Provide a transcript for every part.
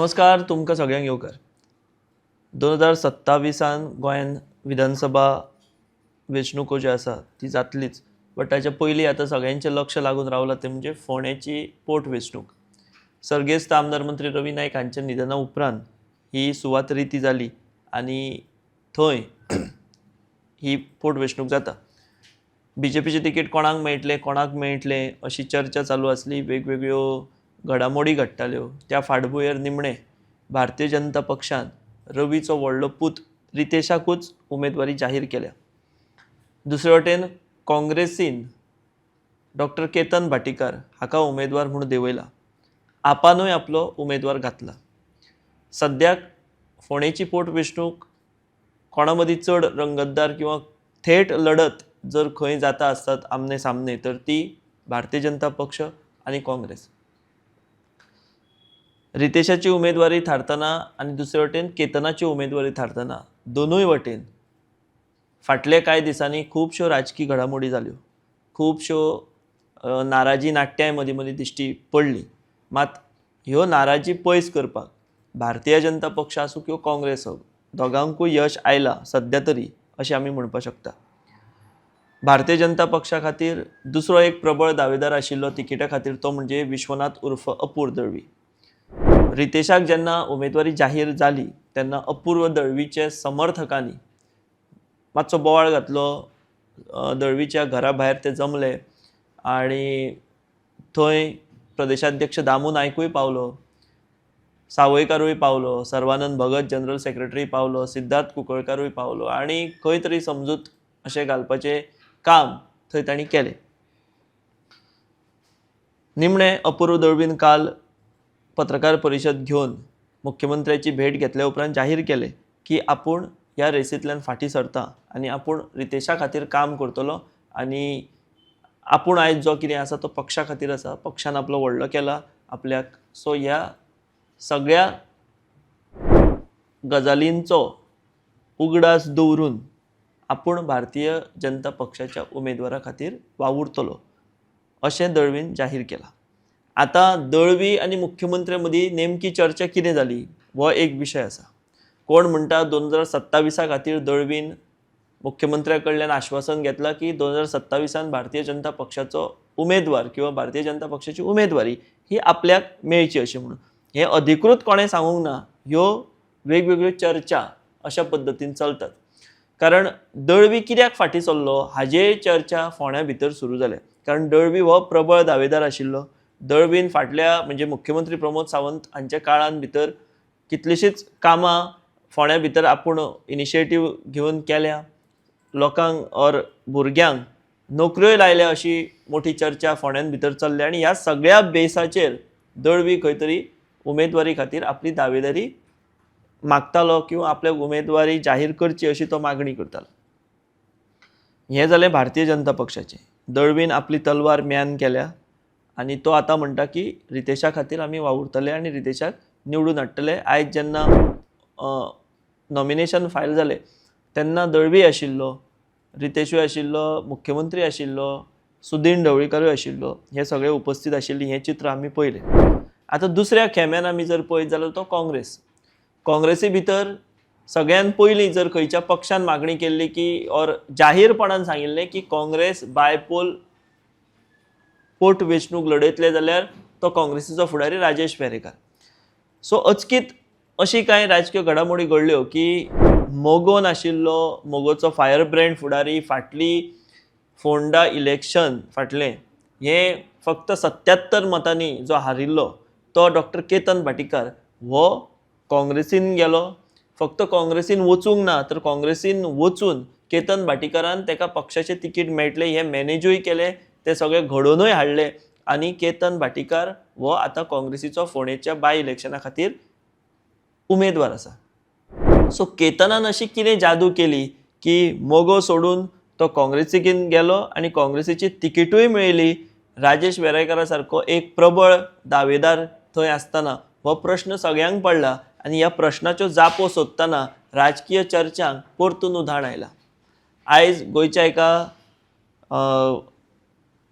नमस्कार तुमकां सगळ्यांक येवकार. 2027 गोंयान विधानसभा वेंचणुको ज्यो आसा ती जातलीच, बट ताच्या पयलीं आतां सगळ्यांचें लक्ष लागून रावलां तें म्हणजे फोंडेची पोटवेंचणूक. सर्गेस्त आमदार मंत्री रवी नायक हांच्या निधना उपरांत ही सुवात रिती जाली आनी थंय ही पोटवेंचणूक जाता. BJPचें तिकीट कोणाक मेळटलें अशी चर्चा चालू आसली. वेगवेगळ्यो घडामोडी घडटाल्यो. त्या फाटभुंयेर निमणे भारतीय जनता पक्षान रवीचो व्हडलो पूत रितेशाकूच उमेदवारी जाहीर केल्या. दुसरे वटेन काँग्रेसीन डॉक्टर केतन भाटीकार हाका उमेदवार म्हूण देंवयला. आपानूय आपलो उमेदवार घातला. सद्याक फोंडेची पोटवेंचणूक कोणा मदीं चड रंगतदार किंवा थेट लढत जर खंय जाता आसतात आमने सामने तर ती भारतीय जनता पक्ष आनी काँग्रेस. रितेशाची उमेदवारी थारतना आनी दुसरे वटेन केतनाची उमेदवारी थारतना दोनूय वटेन फाटले कांय दिसांनी खुबश्यो राजकीय घडामोडी जाल्यो. खुबश्यो नाराजी नाट्याय मदीं मदीं दिश्टी पडली. मात ह्यो नाराजी पयस करपाक भारतीय जनता पक्ष आसूं किंवा काँग्रेस दोगांकूय यश आयलां सद्या तरी अशें आमी म्हणपाक शकता. भारतीय जनता पक्षा खातीर दुसरो एक प्रबळ दावेदार आशिल्लो तिकिटा खातीर तो म्हणजे विश्वनाथ उर्फ अपूर दळवी. रितेशाक जेन्ना उमेदवारी जाहीर जाली तेन्ना अपूर्व दळवीचे समर्थकांनी मातसो बोवाळ घातलो. दळवीच्या घरा भायर ते जमले आनी थंय प्रदेशाध्यक्ष दामू नायकूय पावलो, सावयकारूय पावलो, सर्वानंद भगत जनरल सेक्रेटरी पावलो, सिद्धार्थ कुंकळकारूय पावलो आनी खंय तरी समजूत अशें घालपाचें काम थंय तांणी केलें. निमणे अपूर्व दळवीन काल पत्रकार परिशद घेवन मुख्यमंत्र्याची भेट घेतल्या उपरांत जाहीर केलें की आपूण ह्या रेसींतल्यान फाटीं सरता आनी आपूण रितेशा खातीर काम करतलो आनी आपूण आयज जो कितें आसा तो पक्षा खातीर आसा. पक्षान आपलो व्हडलो केला आपल्याक. सो ह्या सगळ्या गजालींचो उगडास दवरून आपूण भारतीय जनता पक्षाच्या उमेदवारा खातीर वावुरतलो अशें दळवीन जाहीर केलां. आतां दळवी आनी मुख्यमंत्र्या मदीं नेमकी चर्चा कितें जाली हो एक विशय आसा. कोण म्हणटा 2027 खातीर दळवीन मुख्यमंत्र्या कडल्यान आश्वासन घेतलां की 2027 भारतीय जनता पक्षाचो उमेदवार किंवा भारतीय जनता पक्षाची उमेदवारी ही आपल्याक मेळची अशें म्हणून. हें अधिकृत कोणें सांगूंक ना. ह्यो वेगवेगळ्यो चर्चा अशा पद्दतीन चलतात. कारण दळवी कित्याक फाटीं सरलो हाजेर चर्चा फोंड्या भितर सुरू जाल्या. कारण दळवी हो प्रबळ दावेदार आशिल्लो. दळवीन फाटल्या म्हणजे मुख्यमंत्री प्रमोद सावंत हांच्या काळान भितर कितलींशींच कामां फोंड्या भितर आपूण इनिशिएटीव घेवन केल्या. लोकांक और भुरग्यांक नोकऱ्योय लायल्या अशी मोठी चर्चा फोंड्यान भितर चल्ल्या आनी ह्या सगळ्या बेसाचेर दळवी खंय तरी उमेदवारी खातीर आपली दावेदारी मागतालो किंवा आपल्याक उमेदवारी जाहीर करची अशी तो मागणी करतालो. हें जालें भारतीय जनता पक्षाचें. दळवीन आपली तलवार म्यान केल्या आनी तो आतां म्हणटा की रितेशा खातीर आमी वावुरतले आनी रितेशाक निवडून हाडटले. आयज जेन्ना नॉमिनेशन फायल जालें तेन्ना दळवी आशिल्लो, रितेशूय आशिल्लो, मुख्यमंत्री आशिल्लो, सुदीन ढवळीकारूय आशिल्लो. हे सगळे उपस्थित आशिल्लीं हें चित्र आमी पळयलें. आतां दुसऱ्या खेम्यान आमी जर पळयत जाल्यार तो काँग्रेस. काँग्रेसी भितर सगळ्यान पयलीं जर खंयच्या पक्षान मागणी केल्ली की और जाहीरपणान सांगिल्लें की काँग्रेस बायपोल पोटवेंचणूक लडयतले जाल्यार तो काँग्रेसीचो फुडारी राजेश वेरेकार. सो अचकीत अशी कांय राजकीय घडामोडी घडल्यो की मोगो नाशिल्लो, मोगोचो फायर ब्रँड फुडारी फाटली फोंडा इलेक्शन फाटलें हें फक्त 77 मतांनी जो हारिल्लो तो डॉक्टर केतन भाटीकार हो काँग्रेसीन गेलो. फक्त काँग्रेसीन वचूंक ना तर काँग्रेसीन वचून केतन भाटीकारान ताका पक्षाचें तिकीट मेळटलें हें मॅनेजूय केलें. ते सगळें घडोवनूय हाडलें आनी केतन भाटीकार हो आतां काँग्रेसीचो फोंडेच्या बाय इलेक्शना खातीर उमेदवार आसा. सो केतनान अशी कितें जादू केली की मोगो सोडून तो काँग्रेसीकीन गेलो आनी काँग्रेसीची तिकीटूय मेळ्ळी. राजेश वेरेकारा सारको एक प्रबळ दावेदार थंय आसतना हो प्रश्न सगळ्यांक पडला आनी ह्या प्रश्नाच्यो जापो सोदतना राजकीय चर्चांक परतून उधाण आयलां. आयज गोंयच्या एका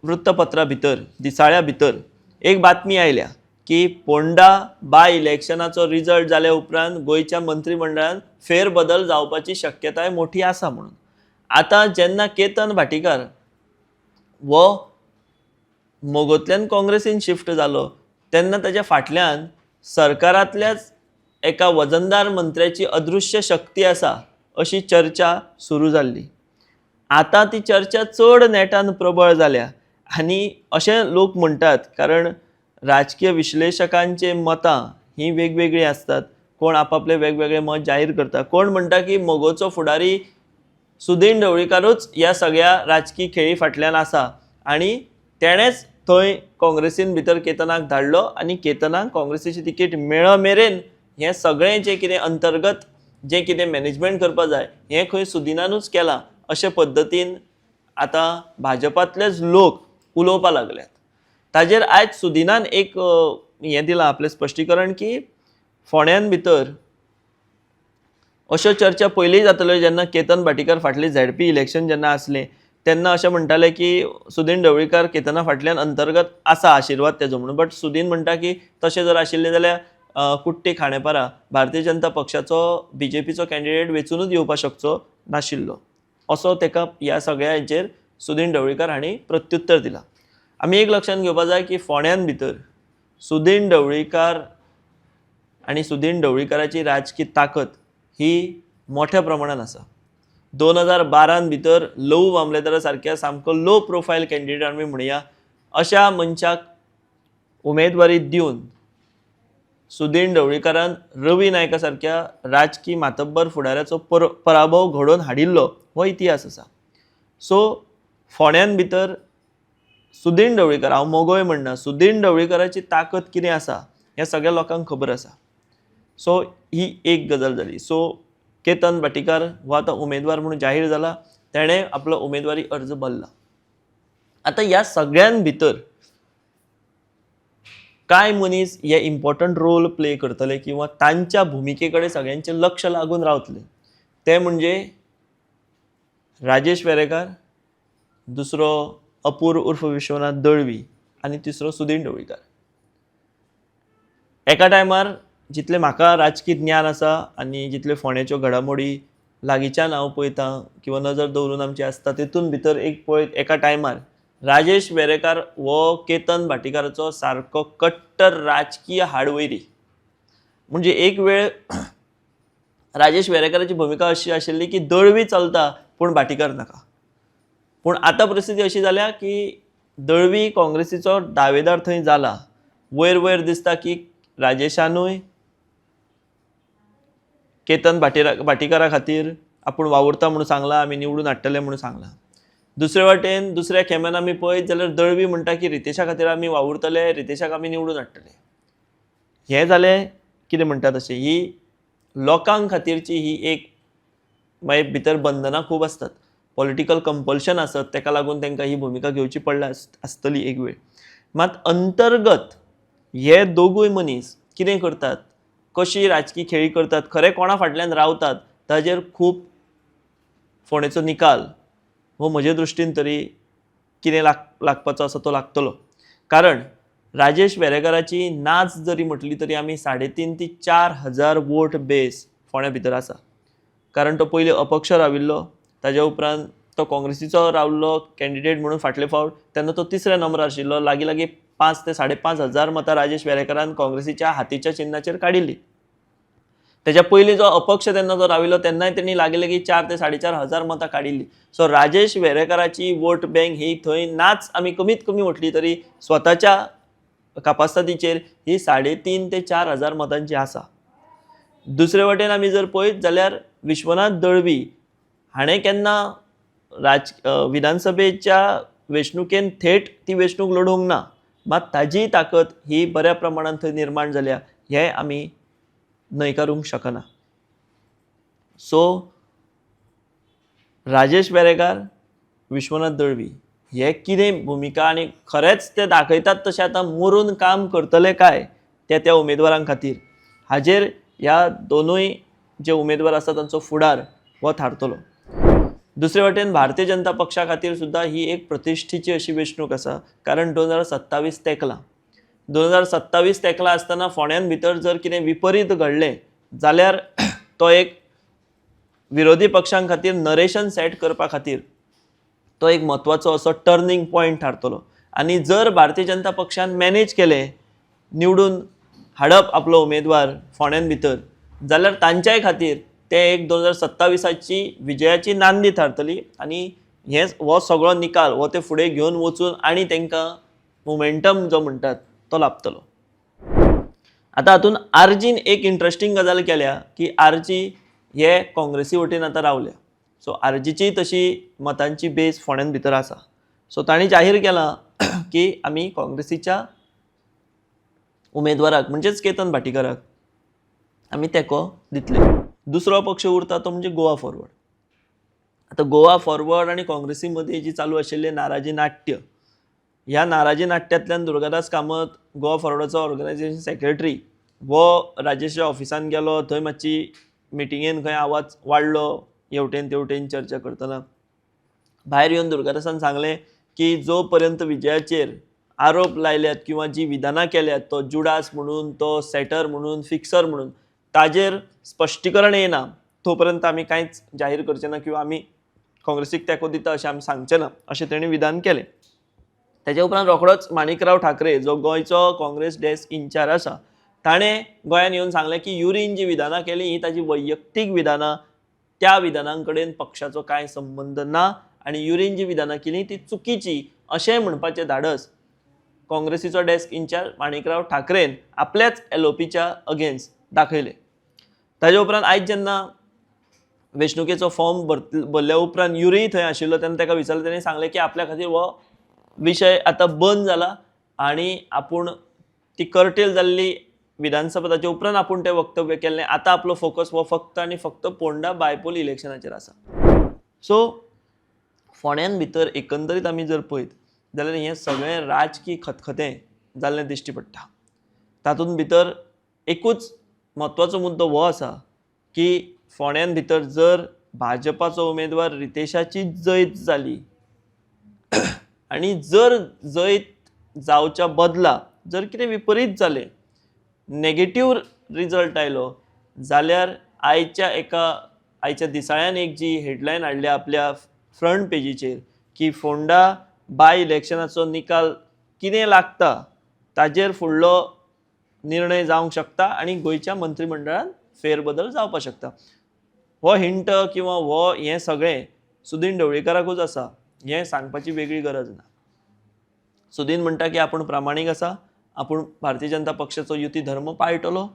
वृत्तपत्रा भितर दिसाळ्या भितर एक बातमी आयल्या की पोंडा बाय इलेक्शनाचो रिजल्ट जाल्या उपरांत गोंयच्या मंत्रिमंडळान फेरबदल जावपाची शक्यताय मोठी आसा म्हणून. आतां जेन्ना केतन भाटीकार वो मोगोंतल्यान काँग्रेसीन शिफ्ट जालो तेन्ना ताच्या फाटल्यान सरकारांतल्याच एका वजनदार मंत्र्याची अदृश्य शक्ती आसा अशी चर्चा सुरू जाल्ली. आतां ती चर्चा चड नेटान प्रबळ जाल्या आनी अशें लोक म्हणटात, कारण राजकीय विश्लेशकांचे मतां ही वेगवेगळी आसतात. कोण आपापले वेगवेगळे मत जाहीर करता. कोण म्हणटा की मोगोचो फुडारी सुदीन ढवळीकारूच ह्या सगळ्या राजकीय खेळी फाटल्यान आसा आनी तेणेच थंय काँग्रेसीन भितर केतनाक धाडलो आनी केतनाक काँग्रेसीची तिकेट मेळ मेरेन हें सगळें जें कितें अंतर्गत जें कितें मॅनेजमेंट करपा जाय हें खंय सुदिनानूच केलां अशे पद्दतीन आतां भाजपांतलेच लोक उलोवपा लागल्यात. ताजेर आयज सुदिनान एक हें दिलां आपलें स्पश्टीकरण की फोंड्यान भितर अश्यो चर्चा पयलीं जाताल्यो जेन्ना केतन भाटीकार फाटलें ZP इलेक्शन जेन्ना आसलें तेन्ना अशें म्हणटाले की सुदीन ढवळीकार केतना फाटल्यान अंतर्गत आसा आशिर्वाद तेजो म्हणून. बट सुदीन म्हणटा की तशें जर आशिल्लें जाल्यार कुट्टी खांडेपारा भारतीय जनता पक्षाचो BJPचो कॅन्डिडेट वेंचूनच येवपाक शकचो नाशिल्लो असो तेका ह्या सगळ्या हेचेर सुदीन ढवळीकार हांणी प्रत्युत्तर दिलां. आमी एक लक्षांत घेवपाक जाय की फोंड्यान भितर सुदीन ढवळीकार आनी सुदीन ढवळीकाराची राजकीय ताकद ही मोठ्या प्रमाणात आसा. 2012 भितर लहू मामलेदारा सारक्या सामको लो प्रोफायल कॅन्डिडेट आमी म्हणया अशा मनशाक उमेदवारी दिवन सुदीन ढवळीकारान रवी नायका सारक्या राजकीय मातब्बर फुडाऱ्याचो पराभव घडोवन हाडिल्लो हो इतिहास आसा. सो फोंड्यान भितर सुदीन ढवळीकार, हांव मोगोय म्हणना, सुदीन ढवळीकाराची ताकद कितें आसा हें सगळ्या लोकांक खबर आसा. सो ही एक गजाल जाली. सो केतन भाटीकार हो आतां उमेदवार म्हणून जाहीर जाला. तेणें आपलो उमेदवारी अर्ज भरला. आतां ह्या सगळ्यां भितर कांय मनीस हे इम्पॉर्टंट रोल प्ले करतले किंवा तांच्या भुमिके कडेन सगळ्यांचें लक्ष लागून रावतलें. ते म्हणजे राजेश वेरेकार, दुसरो अपूर उर्फ विश्वनाथ दळवी आनी तिसरो सुदीन ढवळीकार. एका टायमार जितलें म्हाका राजकीय ज्ञान आसा आनी जितल्यो फोंड्याच्यो घडामोडी लागींच्यान हांव पळयतां किंवा नजर दवरून आमची आसता तेतून भितर एक पळयत एका टायमार राजेश वेरेकार हो केतन भाटीकाराचो सारको कट्टर राजकीय हाडवैरी. म्हणजे एक वेळ राजेश वेरेकाराची भुमिका अशी आशिल्ली की दळवी चलता पूण भाटीकार नाका. पूण आतां परिस्थिती अशी जाल्या की दळवी काँग्रेसीचो दावेदार थंय जाला. वयर वयर दिसता की राजेशानूय केतन भाटीकारा खातीर आपूण वावुरता म्हणून सांगलां, आमी निवडून हाडटले म्हणून सांगलां. दुसरे वाटेन दुसऱ्या खेम्यान आमी पळयत जाल्यार दळवी म्हणटा की रितेशा खातीर आमी वावुरतले, रितेशाक आमी निवडून हाडटले. हें जालें कितें म्हणटा तशें. ही लोकांक खातीरची ही एक मागीर भितर बंधनां खूब आसतात, पॉलिटिकल कंपल्शन आसत, ताका लागून तांकां ही भुमिका घेवची पडल्या आसतली एक वेळ. मात अंतर्गत हे दोगूय मनीस कितें करतात, कशी राजकीय खेळी करतात, खरें कोणा फाटल्यान रावतात ताजेर खूब फोंडेचो निकाल हो म्हजे दृश्टीन तरी कितें लागपाचो आसा तो लागतलो. कारण राजेश वेरेकाराची नाच जरी म्हटली तरी आमी 3.5 ते 4 हजार वोट बेस फोंड्या भितर आसा. कारण तो पयलीं अपक्ष राविल्लो, ताज्या उपरांत तो काँग्रेसीचो रावल्लो कॅन्डिडेट म्हणून फाटले फावट, तेन्ना तो तिसऱ्या नंबरार आशिल्लो. लागीं लागीं 5 ते 5.5 हजार मतां राजेश वेरेकारान काँग्रेसीच्या हातीच्या चिन्हाचेर काडिल्ली. तेच्या पयलीं जो अपक्ष तेन्ना जो राविल्लो तेन्नाय तेणी लागीं लागीं 4 ते 4.5 हजार मतां काडिल्ली. सो राजेश वेरेकाराची वोट बँक ही थंय नाच आमी कमीत कमी म्हटली तरी स्वताच्या कॅपासिटीचेर ही 3.5 ते 4 हजार मतांची आसा. दुसरे वटेन आमी जर पळयत जाल्यार विश्वनाथ दळवी हाणें केन्ना विधानसभेच्या वेंचणुकेन थेट ती वेंचणूक लडोवंक ना, मात ताजी ताकद ही बऱ्या प्रमाणांत थंय निर्माण जाल्या हें आमी न्हयकारूंक शकना. सो राजेश वेरेकार, विश्वनाथ दळवी हे कितें भुमिका आनी खरेंच ते दाखयतात तशें आतां मरून काम करतले काय त्या उमेदवारां खातीर हाजेर ह्या दोनूय जे उमेदवार आसा तांचो फुडार हो थारतलो. दुसरे वटेन भारतीय जनता पक्षा खातीर सुद्दां ही एक प्रतिश्ठेची अशी वेंचणूक आसा. कारण 2027 तेंकलां. 2027 तेकला आसतना फोंड्यान भितर जर कितें विपरीत घडलें जाल्यार तो एक विरोधी पक्षां खातीर नरेशन सेट करपा खातीर तो एक म्हत्वाचो असो टर्निंग पॉयंट थारतलो. आनी जर भारतीय जनता पक्षान मॅनेज केलें निवडून हाडप आपलो उमेदवार फोंड्यान भितर जाल्यार तांच्याय खातीर ते एक 2027ची विजयाची नांदी थारतली आनी हो सगळो निकाल हो ते फुडें घेवन वचून आनी तांकां मोमेंटम जो म्हणटात तो लाभतलो. आतां हातून आरजीन एक इंट्रस्टींग गजाल केल्या की आरजी हे काँग्रेसी वटेन आतां रावल्या. सो आरजीची तशी मतांची बेस फोंड्यान भितर आसा. सो तांणी जाहीर केलां की आमी काँग्रेसीच्या उमेदवाराक म्हणजेच केतन भाटीकाराक आमी तेंको दितले. दुसरो पक्ष उरता तो म्हणजे गोवा फॉरवर्ड. आतां गोवा फॉरवर्ड आनी काँग्रेसी मदीं जी चालू आशिल्लें नाराजी नाट्य, ह्या नाराजी नाट्यांतल्यान दुर्गादास कामत गोवा फॉरवर्डाचो ऑर्गनायझेशन सेक्रेटरी हो राजेशच्या ऑफिसान गेलो. थंय मातशी मिटिंगेन खंय आवाज वाडलो, हेवटेन तेवटेन चर्चा करतना भायर येवन दुर्गादासान सांगलें की जो पर्यंत विजयाचेर आरोप लायल्यात किंवा जी विधानां केल्यात तो जुडास म्हणून, तो सेटर म्हणून, फिक्सर म्हणून ताजेर स्पश्टीकरण येना तो पर्यंत आमी कांयच जाहीर करचे ना किंवा आमी काँग्रेसीक तेंको दिता अशें आमी सांगचे ना अशें तेणी विधान केलें. तेजे उपरांत रोखडोच माणिकराव ठाकरे जो गोंयचो काँग्रेस डेस्क इंचार्ज आसा ताणें गोंयान येवन सांगलें की युरीन जी विधानां केली ही ताजी वैयक्तीक विधानां, त्या विधानां कडेन पक्षाचो कांय संबंद ना आनी युरीन जी विधानां केली ती चुकीची अशें म्हणपाचें धाडस काँग्रेसीचो डेस्क इंचार्ज माणिकराव ठाकरेन आपल्याच एलओपीच्या अगेन्स्ट दाखयलें. ताजे उपरांत आयज जेन्ना वेंचणुकेचो फॉर्म भरल्या उपरांत युरीय थंय आशिल्लो तेन्ना ताका विचारलें. ताणें सांगलें की आपल्या खातीर हो विशय आतां बंद जाला आनी आपूण ती कर्टेल जाल्ली विधानसभा ताचे उपरांत आपूण तें वक्तव्य केल्लें. आतां आपलो फोकस हो फक्त आनी फक्त पोंडा बायपोल इलेक्शनाचेर आसा. सो फोंड्यान भितर एकंदरीत आमी जर पळयत जाल्यार हें सगळें राजकीय खतखतें जाल्लें दिश्टी पडटा. तातूंत भितर एकूच म्हत्वाचो मुद्दो हो आसा की फोंड्यान भितर जर भाजपाचो उमेदवार रितेशाची जैत जाली आनी जर जैत जावच्या बदला जर कितें विपरीत जालें, नेगेटीव रिजल्ट आयलो जाल्यार आयच्या दिसाळ्यान एक जी हेडलायन हाडल्या आपल्या फ्रंट पेजीचेर की फोंडा बाय इलेक्शनाचो निकाल कितें लागता ताजेर फुडलो निर्णय जावंक शकता आनी गोंयच्या मंत्रिमंडळान फेरबदल जावपाक शकता. हो हिंट किंवा हो हें सगळें सुदीन ढवळीकाराकूच आसा हें सांगपाची वेगळी गरज ना. सुदीन म्हणटा की आपूण प्रामाणीक आसा, आपूण भारतीय जनता पक्षाचो युती धर्म पाळटलो.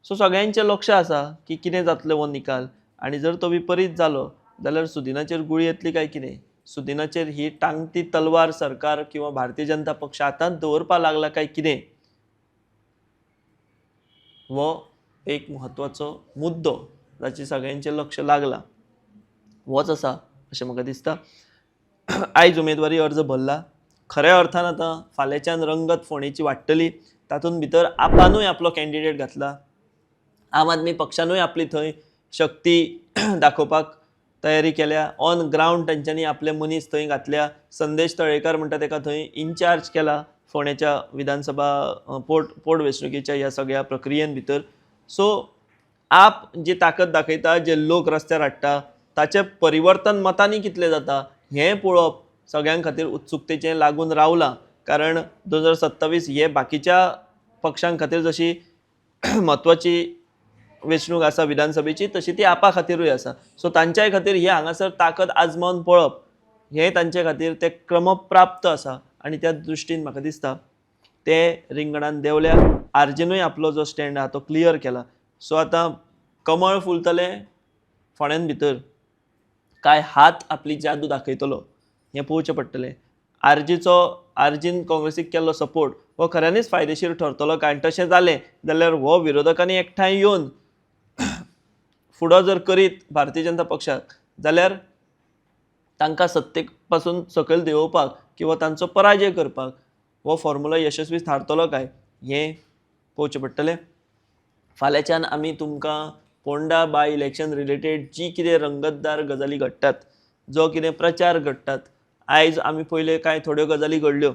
सो सगळ्यांचें लक्ष आसा की कितें जातलो हो निकाल आनी जर तो विपरीत जालो जाल्यार सुदिनाचेर गुळी येतली काय कितें, सुदिनाचेर ही टांगती तलवार सरकार किंवा भारतीय जनता पक्ष हातांत दवरपाक लागला काय कितें, हो एक म्हत्वाचो मुद्दो जाची सगळ्यांचें लक्ष लागलां होच आसा अशें म्हाका दिसता. आयज उमेदवारी अर्ज भरला. खऱ्या अर्थान आतां फाल्यांच्यान रंगत फोंडेची वाडटली. तातूंत भितर आपानूय आपलो कॅन्डिडेट घातला, आम आदमी पक्षानूय आपली थंय शक्ती दाखोवपाक तयारी केल्या. ऑन ग्रावंड तांच्यांनी आपले मनीस थंय घातल्या. संदेश तळेकर म्हणटा ताका थंय इन्चार्ज केला फोंड्याच्या विधानसभा पोटवेंचणुकेच्या ह्या सगळ्या प्रक्रियेन भितर. सो आप जी ताकद दाखयता, जे लोक रस्त्यार हाडटा ताचें परिवर्तन मतांनी कितलें जाता हें पळोवप सगळ्यां खातीर उत्सुकतेचें लागून रावलां. कारण 2027 हे बाकीच्या पक्षां खातीर जशी म्हत्वाची वेंचणूक आसा विधानसभेची तशी ती आपा खातीरूय आसा. सो तांच्याय खातीर हे हांगासर ताकद आजमावन पळोवप हें तांचे खातीर तें क्रमप्राप्त आसा आनी त्या दृश्टीन म्हाका दिसता ते रिंगणान देंवल्या. आरजीनूय आपलो जो स्टँड आहा तो क्लियर केला. सो आतां कमळ फुलतलें फोंड्यान भितर काय हात आपली जादू दाखयतलो हें पळोवचें पडटलें. आरजीन काँग्रेसीक केल्लो सपोर्ट हो खऱ्यांनीच फायदेशीर ठरतलो काय तशें जालें जाल्यार हो विरोधकांनी एकठांय येवन फुडो जर करीत भारतीय जनता पक्षाक जाल्यार तांकां सत्तेक पासून सकयल देंवोवपाक किंवा तांचो पराजय करपाक हो फॉर्म्युला यशस्वी थारतलो काय हें पळोवचें पडटलें. फाल्यांच्यान आमी तुमकां पोंडा बाय इलेक्शन रिलेटेड जी कितें रंगतदार गजाली घडटात, जो कितें प्रचार घडटात, आयज आमी पयले कांय थोड्यो गजाली घडल्यो.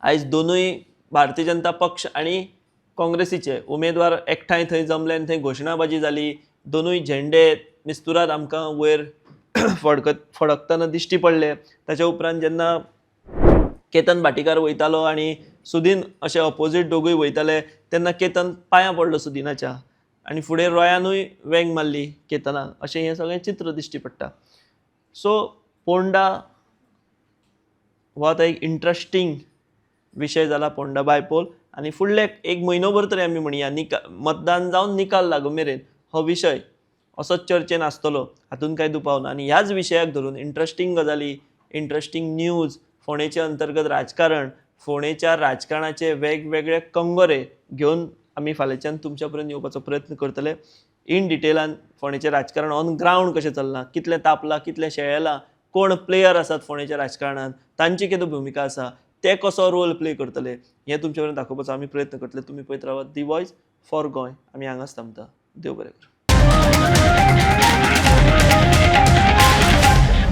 आयज दोनूय भारतीय जनता पक्ष आणि काँग्रेसीचे उमेदवार एकठांय थंय जमले आनी थंय घोशणाबाजी जाली. दोनूय झेंडे मिस्तुराद आमकां वयर फडकतना दिश्टी पडले. ताच्या उपरांत जेन्ना केतन भाटीकार वयतालो आनी सुदीन अशे अपोजीट दोगूय वयताले तेन्ना केतन पांयां पडलो सुदिनाच्या आनी फुडें रॉयानूय वेंग मारली केतनाक. अशें हें सगळें चित्र दिश्टी पडटा. सो पोंडा हो आतां एक इंट्रस्टींग विशय जाला पोंडा बायपोल आनी फुडले एक म्हयनोभर तरी आमी म्हणया मतदान जावन निकाल लागो मेरेन हो विशय असोच चर्चेन आसतलो, हातून कांय दुबाव ना. आनी ह्याच विशयाक धरून इंट्रस्टींग गजाली, इंट्रस्टींग न्यूज, फोंडेचे अंतर्गत राजकारण, फोंडेच्या राजकारणाचे वेगवेगळे कंगोरे घेवन आमी फाल्यांच्यान तुमच्या पर्यंत येवपाचो प्रयत्न करतले. इन डिटेलान फोंडेचें राजकारण ऑन ग्रावंड कशें चल्लां, कितलें तापलां, कितलें शेळयलां, कोण प्लेयर आसात फोंडेच्या राजकारणांत, तांची कितें भुमिका आसा, ते कसो रोल प्ले करतले, हें तुमचे पर्यंत दाखोवपाचो आमी प्रयत्न करतले. तुमी पळयत रावात दी वॉयस फॉर गोंय. आमी हांगाच थांबता. देव बरें करूं.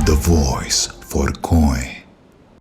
The Voice for Goy.